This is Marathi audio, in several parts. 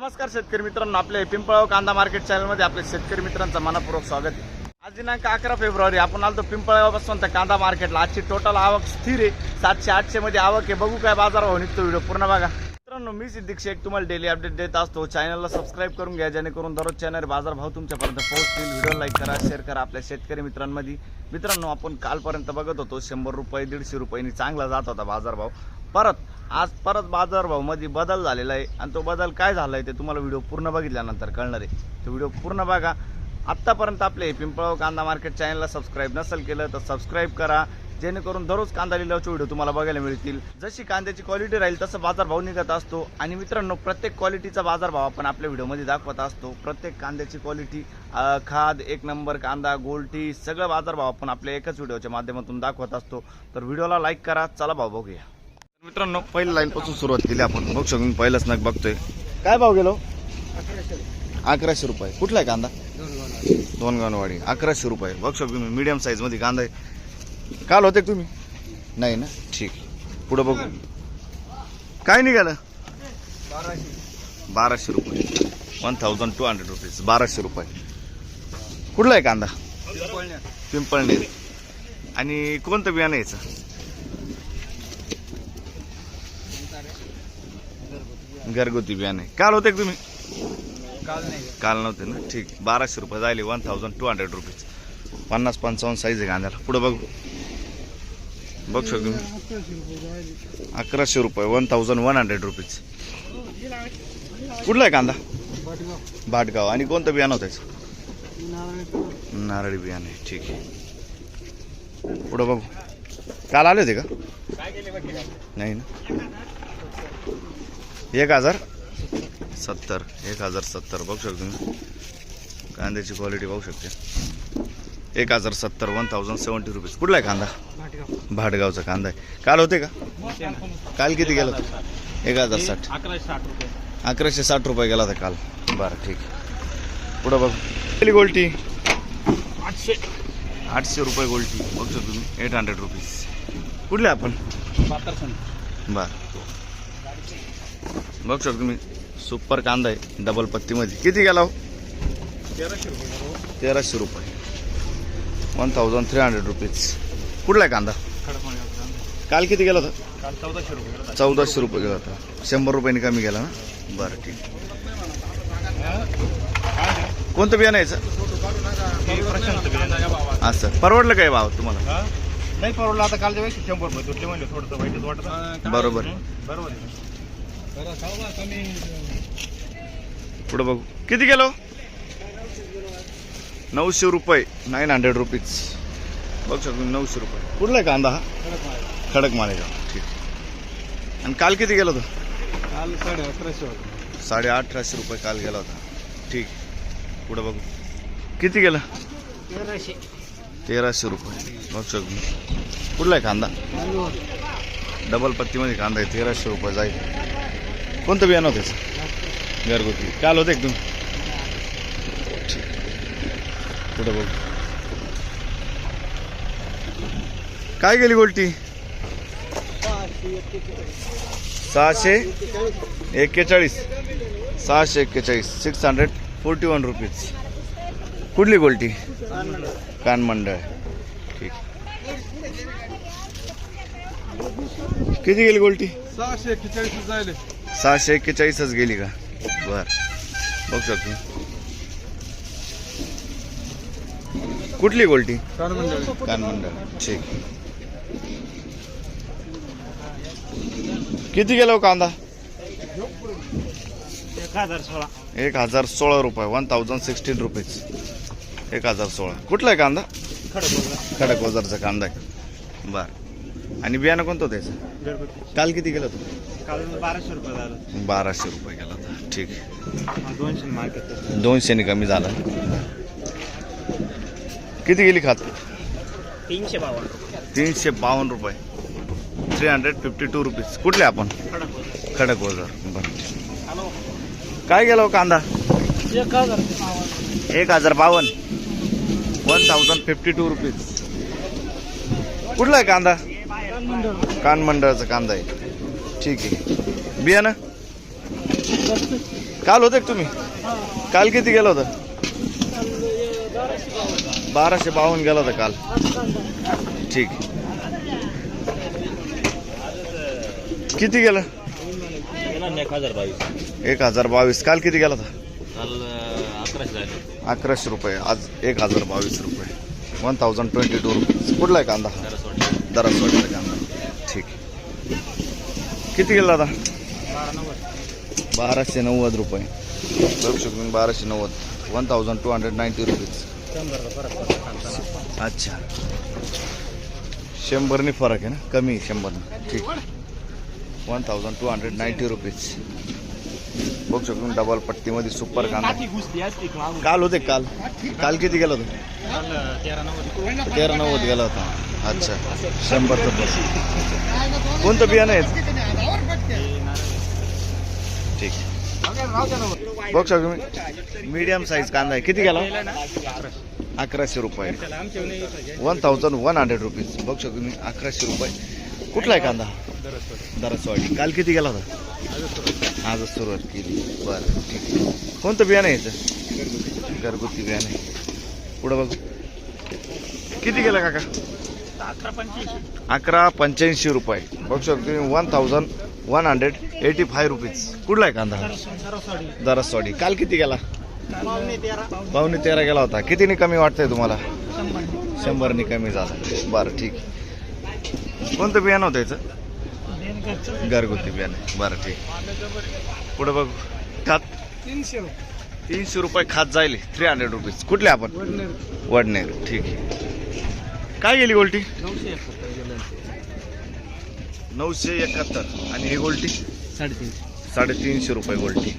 नमस्कार शेतकरी मित्रांनो, आपल्या पिंपळगाव कांदा मार्केट चॅनलमध्ये आपल्या शेतकरी मित्रांचं मनपूर्वक स्वागत आहे। आज दिनांक 11 फेब्रुवारी आपण आलो पिंपळगावपासून त्या कांदा मार्केटला। आजची टोटल आवक स्थिर आहे, 700-800 मध्ये आवक आहे। बघू काय बाजारभाव निघतो, व्हिडिओ पूर्ण बघा मित्रांनो। मी सिद्दीक शेख तुम्हाला डेली अपडेट देत असतो। चॅनलला सबस्क्राईब करून घ्या जेणेकरून दररोज चॅनल बाजारभाव तुमच्यापर्यंत पोहोचतील। व्हिडिओ लाईक करा, शेअर करा आपल्या शेतकरी मित्रांमध्ये। मित्रांनो, आपण कालपर्यंत बघत होतो 100 रुपये 150 रुपयांनी चांगला जात होता बाजारभाव। आज परत बाजारभाव मध्ये बदल झालेला आहे आणि तो बदल काय झालाय ते तुम्हाला व्हिडिओ पूर्ण बघितल्यानंतर कळणार आहे। तो व्हिडिओ पूर्ण बघा। आत्तापर्यंत आपले पिंपळगाव कांदा मार्केट चॅनलला सबस्क्राईब नसेल केलं तर सबस्क्राईब करा जेणेकरून दररोज कांदा लिलावचे व्हिडिओ तुम्हाला बघायला मिळतील। जशी कांद्याची क्वालिटी राहील तसं बाजारभाव निघत असतो। आणि मित्रांनो, प्रत्येक क्वालिटीचा बाजारभाव आपण आपल्या व्हिडिओमध्ये दाखवत असतो। प्रत्येक कांद्याची क्वालिटी, खाद, एक नंबर कांदा, गोल्टी, सगळं बाजारभाव आपण आपल्या एकच व्हिडिओच्या माध्यमातून दाखवत असतो। तर व्हिडिओला लाईक करा, चला भाव बघूया। मित्रांनो, पहिल्या लाईन पासून सुरुवात केली आपण। बघू शकतो, पहिलाच नग बघतोय। काय भाव गेलो? 1100 रुपये। कुठला आहे कांदा? दोनगाववाडी। 1100 रुपये। बघू शकतो तुम्ही, मीडियम साईज मध्ये कांदा आहे। काल होते तुम्ही? नाही ना, ठीक। पुढे बघू काय निघालं? 1200 रुपये। 1200 रुपीज। 1200 रुपये। कुठला आहे कांदा? पिंपळनेर। आणि कोणतं बियाणं यायचं? घरगुती बियाणे। काल होते तुम्ही? काल नव्हते ना, ठीक। 1200 रुपये झाले। 1200 रुपीज। 50-55 साईज आहे कांद्याला। पुढे बघू शकतो तुम्ही, 1100 रुपये। 1100 रुपीज। कुठला आहे कांदा? भाटगाव। आणि कोणतं बियाणं होतं? नारळी बियाणे, ठीक आहे। पुढे बघू, काल आले होते का? नाही ना। 1070। 1070 बघू शकतो तुम्ही, कांद्याची क्वालिटी बघू शकते। 1070 1070 रुपीज। कुठला आहे कांदा? भाटगावचा कांदा आहे। काल होते का? काल किती गेला होता? 1060। 1160 रुपये गेला होता काल। बरं, ठीक। पुढं बघू, गोल्टी 800 रुपये गोल्टी। बघू शकतो तुम्ही, 800 रुपीज। कुठले आपण? बरं, बघू शकतो तुम्ही, सुपर कांदा आहे, डबल पत्तीमध्ये। किती गेला हो? 1300 रुपये। 1300 रुपीज। कुठला आहे कांदा? काल किती गेला होता? 1400 रुपये गेला होता। 100 रुपयांनी कमी गेला ना। बरं, ठीक। कोणतं बियाणं यायचं? असं परवडलं काय भाव तुम्हाला? नाही परवडलं। आता कालच्या वेळेस 100 रुपये तुटले म्हणले, थोडंसं वाईटच वाटत। बरोबर बरोबर। पुढे बघू, किती गेलो? 900 रुपये। 900 रुपीज। बघू शकतो 900 रुपये। कुठला आहे कांदा? हा खडक मालेगाव, ठीक। आणि काल किती गेला होता? काल 1150 होतं। 1850 रुपये काल गेला होता, ठीक। पुढे बघू, किती गेला? 1300 रुपये। बघू शकतो, कुठला आहे कांदा? डबल पत्तीमध्ये कांदा आहे। 1300 रुपये जाईल। कोणतं बियाणं होतं त्याचं? घरगुती। काल होते एकदम, ठीक। पुढे बघू, काय गेली गोल्टी? 641। 641। 641 रुपीज। कुठली गोल्टी? कानमंडळ, ठीक। किती गेली गोल्टी? 641 जायले। 641च गेली का? बर, बघू शकतो। कुठली गोल्टी? कानमंडळ, ठीक। किती गेला कांदा? 1016 रुपये। 1016 रुपीज। 1016। कुठला आहे कांदा? खडक वजरचा कांदा आहे। बर, आणि बियाणं कोणतं त्याचं? काल किती गेलं होतं? काल 1200 रुपये झालं। 1200 रुपये गेला होता, ठीक। 200 मार्केट। 200 कमी झाला। किती गेली खात? 352। 352 रुपये। 352 रुपीज। कुठले आपण? खडक वजर, बरं। काय गेला कांदा? 1052। 1052 रुपीज। कुठला आहे कांदा? कानमंडळाचा कांदा आहे, ठीक आहे। बियाणं काल होते का तुम्ही? काल किती गेला होता? 1252 गेला होता काल. ठीक. किती गेला? 1022. काल किती गेला होता? 1100 रुपये. आज 1022 रुपये. 1022 रुपीज. कुठला आहे कांदा? दरासवाडीचा कांदा. ठीक. किती गेला आता? 1290 रुपये. बघू शकतो 1290. 1290 रुपीज. अच्छा, 100 फरक आहे ना, कमी 100. ठीक. 1290 रुपीज. बघू शकतो डबल पट्टीमध्ये सुपर कांदा. काल होते काल किती गेला होता? 1390 गेला होता. अच्छा, 100. कोणतं बियाणं आहे? ठीक. बघू शकतो मीडियम साईज कांदा आहे. किती गेला? 1100 रुपये. 1100 रुपीज. बघू शकतो मी 1100 रुपये. कुठला आहे कांदा? दरासवाडी. काल किती गेला होता? आजच सुरुवात केली. बरं, ठीक. कोणतं बियाणं आहे याचं? घरगुती बियाणं आहे. पुढं बघू. किती गेला काका? 1185 रुपये. बघू शकतो 1185 रुपीज. कुठला आहे कांदा? दरासवाडी. काल किती गेला? 12.13 गेला होता. कितीने कमी वाटतंय तुम्हाला? 100 कमी झाला. बरं, ठीक. कोणतं बियाणं होतं याचं? घरगुती बियाणं. बरं, ठीक. पुढे बघ. खात 300 रुपये खात जाईल. 300 रुपीज. कुठले आपण? वडनेर. ठीक आहे. काय गेली गोल्टी? 971. आणि ही गोल्टी 350 रुपये गोल्टी.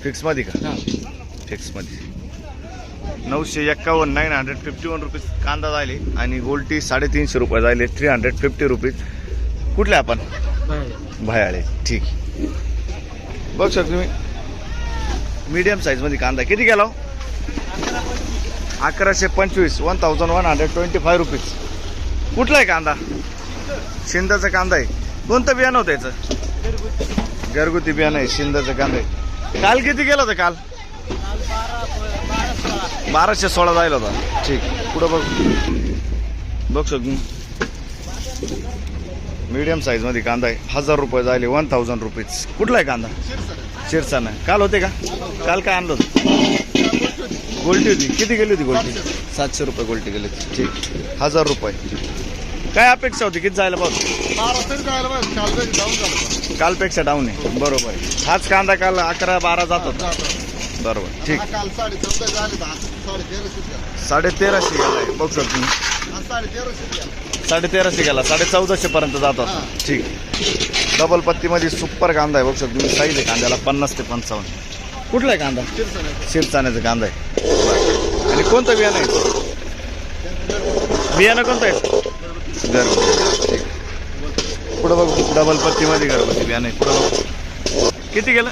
फिक्स मध्ये का? फिक्स मध्ये. 951. 951 रुपीज कांदा जायले. आणि गोल्टी 350 रुपये जायले. 350 रुपीज. कुठले आपण? भयाळे. ठीक. बघू शकतो तुम्ही मीडियम साईज मध्ये कांदा. किती गेला? 1125. 1125 रुपीज. कुठला आहे कांदा? शिंदाचा कांदा आहे. कोणतं बियाणं होतं याचं? घरगुती बियाणं आहे. शिंदाचं कांदा आहे. काल किती गेला होता? काल 1216 जायला होता. ठीक. पुढं बघ. बघ शकतो मीडियम साईज मध्ये कांदा आहे. 1000 रुपये जायले. 1000 रुपीज. कुठला आहे कांदा? शिरसाना. काल होते का? काल काय आणलं होतं? गोल्टी होती. किती गेली होती गोल्टी? 700 रुपये गोल्टी गेली. ठीक. 1000 रुपये. काय अपेक्षा होती? किती जायला पाहिजे? कालपेक्षा डाऊन आहे. बरोबर आहे. हाच कांदा काल 11-12 जात होता. बरोबर. ठीक. 1350 गेला. बघू शकतो 1350 गेला. 1450 पर्यंत जात होता. ठीक. डबल पत्तीमध्ये सुपर कांदा आहे. बघू शकतो तुम्ही. साईज आहे कांद्याला 50 ते 55. कुठला आहे कांदा? शिरसाण्याचा कांदा आहे. आणि कोणतं बियाणं आहे? बियाणं कोणतं आहे? घरगुती. पुढं बघ. डबल पत्तीमध्ये घरगुती बियाणं आहे. पुढं बघ. किती गेलं?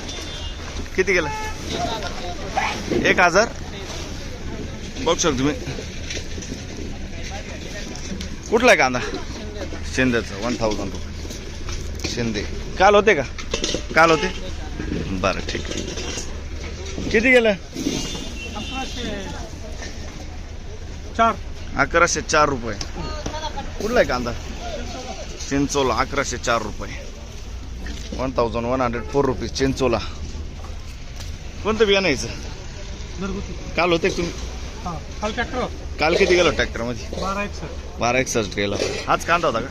1000. बघू शकतो तुम्ही. कुठला आहे कांदा? शिंदेचा. 1000 रुपये. शिंदे. काल होते का? काल होते. बरं, ठीक. किती गेलं? 1104 रुपये. कुठला आहे कांदा? चिंचोला. 1104 रुपये. 1104 रुपीज. चिंचोला. कोणतं बियाणं यायचं? काल होते तुम्ही? काल किती गेलो ट्रॅक्टरमध्ये? 1261 गेला. हाच कांदा होता का?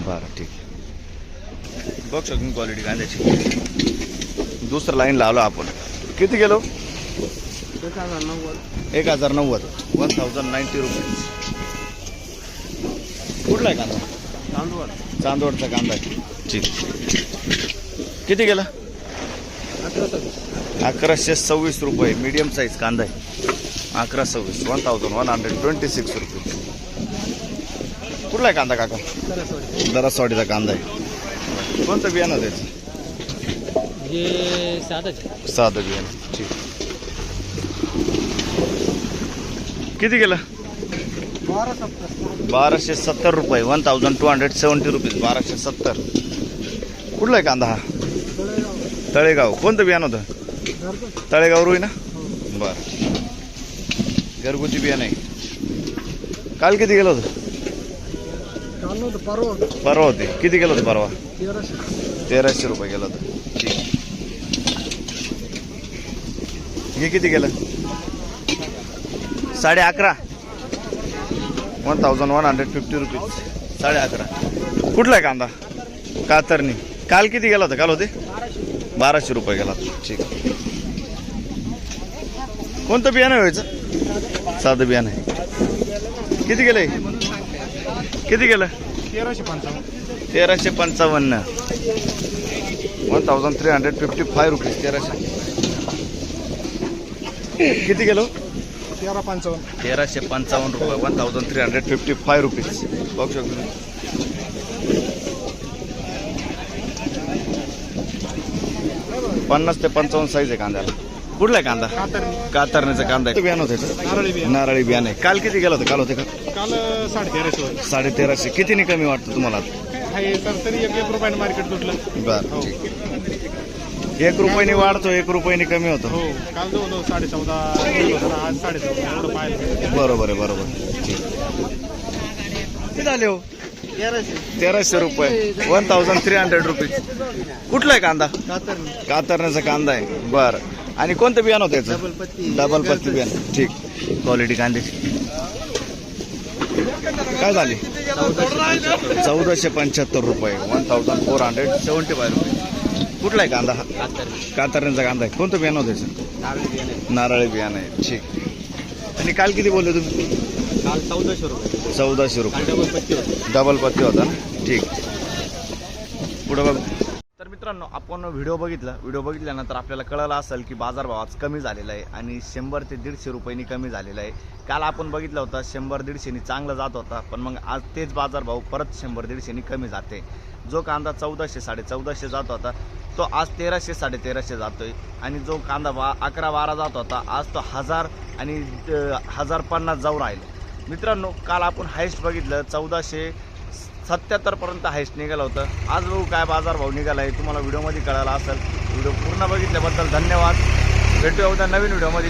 बरं, ठीक. बघ शकतो क्वालिटी कांद्याची. दुसरं लाईन लावलं आपण. किती गेलो? 1090. 1090 रुपीज. कुठला आहे कांदा? चांदवडचा कांदा आहे. ठीक. किती गेला? 1126 रुपये. मीडियम साईज कांदा आहे. 1126. 1126 रुपये. कुठला आहे कांदा काका? दरासवाडीचा कांदा आहे. कोणतं बियाणं त्याचं? साधं बियाणं. ठीक. किती गेलं? 1270 रुपये. 1270 रुपीज. 1270. कुठला आहे कांदा हा? तळेगाव. कोणतं बियाणं होतं? तळेगाव रुई ना. बर, घरगुती बियाणं आहे. काल किती गेलं होतं? परवा होते. किती गेलं होतं परवा? 1300 रुपये गेलं होतं. ठीक. हे किती गेलं? 11.5. 1150 रुपीज. 11.5. कुठला आहे कांदा? कातरणी. काल किती गेला होता? काल होते 1200 रुपये गेला. ठीक. कोणतं बियाणं व्हायचं? साधं बियाणं आहे. किती गेलंय? किती गेलं? 1355. 1355 रुपीज. 1300. किती गेलो? 1355 रुपये. 1355 रुपीज. बघू शकतो. 50 ते 55 साईज आहे कांद्याला. कुठला आहे कांदा? कातरण्याचा कांदा आहे. बियाणं होतं? नारळी बियाणं आहे. काल किती गेलं होतं? काल होते का? काल 1350. 1350. कितीने कमी वाटतं तुम्हाला? आहे सर, तरी 1 रुपयाने मार्केट तुटलं. बरं, ठीक. 1 रुपयाने वाढतो, 1 रुपयाने कमी होतो. हो, काल जवळ 14.5 होतं, आज 14.5 एवढं पाहिलं. बरोबर आहे, बरोबर. ठीक. किती झाले हो? 1300 रुपये. 1300 रुपीज. कुठला आहे कांदा? कातरण्याचा कांदा आहे. बरं. आणि कोणतं बियाणं होतं याचं? डबल पत्ती बियाणं. ठीक. क्वालिटी कांद्याची काय झाली? 1475 रुपये. 1475 रुपये. कुठला आहे कांदा? कातरण्याचा कांदा आहे. कोणतं बियाणं होतं याचं? नारळी बियाणं आहे. ठीक. आणि काल किती बोलले तुम्ही? काल 1400 रुपये. 1400 रुपये. डबल पत्ती होती. डबल पत्ती होता ना. ठीक. पुढं बघ. तर मित्रांनो, आपण व्हिडिओ बघितल्यानंतर आपल्याला कळलं असेल की बाजारभाव आज कमी झालेला आहे आणि 100 ते 150 रुपयांनी कमी झालेला आहे. काल आपण बघितलं होतं 100-150नी चांगला जात होता, पण मग आज तेच बाजारभाव परत 100-150नी कमी जाते. जो कांदा 1400-1450 जात होता तो आज 1300-1350 जातोय आणि जो कांदा 11-12 जात होता आज तो 1000 आणि 1050 जाऊ राहिला. मित्रांनो, काल आपण हायस्ट बघितलं 1477 पर्यंत हायस्ट निघालं होतं. आज बघू काय बाजारभाव निघाला आहे. तुम्हाला व्हिडिओमध्ये कळालं असेल. व्हिडिओ पूर्ण बघितल्याबद्दल धन्यवाद. भेटूया उद्या नवीन व्हिडिओमध्ये.